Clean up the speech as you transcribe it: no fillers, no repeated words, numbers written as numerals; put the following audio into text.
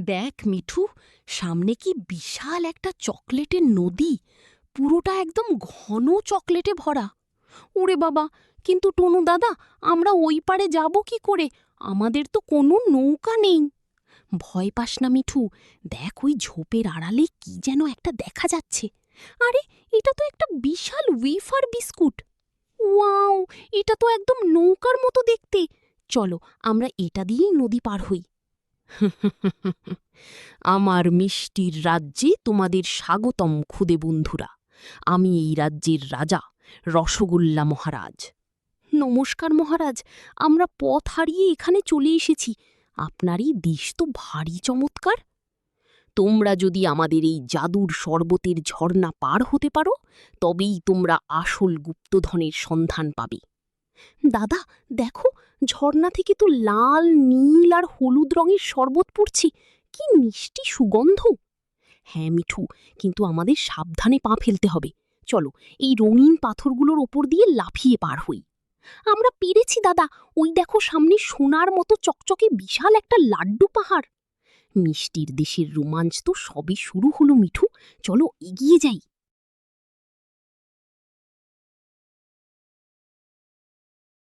দেখ মিঠু, সামনে কি বিশাল একটা চকলেটের নদী। পুরোটা একদম ঘন চকলেটে ভরা। ওরে বাবা, কিন্তু টুনু দাদা, আমরা ওই পারে যাব কি করে? আমাদের তো কোনো নৌকা নেই। ভয় পাস না মিঠু, দেখ ওই ঝোপের আড়ালে কি যেন একটা দেখা যাচ্ছে। আরে, এটা তো একটা বিশাল ওয়েফার বিস্কুট। ওয়াও, এটা তো একদম নৌকার মতো দেখতে। চলো, আমরা এটা দিয়েই নদী পার হই। আমার মিষ্টির রাজ্যে তোমাদের স্বাগতম খুদে বন্ধুরা। আমি এই রাজ্যের রাজা, রসগোল্লা মহারাজ। নমস্কার মহারাজ, আমরা পথ হারিয়ে এখানে চলে এসেছি। আপনার এই দেশ তো ভারী চমৎকার। তোমরা যদি আমাদের এই জাদুর শরবতের ঝর্ণা পার হতে পারো, তবেই তোমরা আসল গুপ্তধনের সন্ধান পাবে। দাদা, দেখো, ঝর্ণা থেকে তো লাল, নীল আর হলুদ রঙের শরবত পড়ছে। কি মিষ্টি সুগন্ধ! হ্যাঁ মিঠু, কিন্তু আমাদের সাবধানে পা ফেলতে হবে। চলো, এই রঙিন পাথরগুলোর ওপর দিয়ে লাফিয়ে পার হই। আমরা পেরেছি দাদা, ওই দেখো সামনে সোনার মতো চকচকে বিশাল একটা লাড্ডু পাহাড়। মিষ্টির দেশের রোমাঞ্চ তো সবে শুরু হলো মিঠু, চলো এগিয়ে যাই।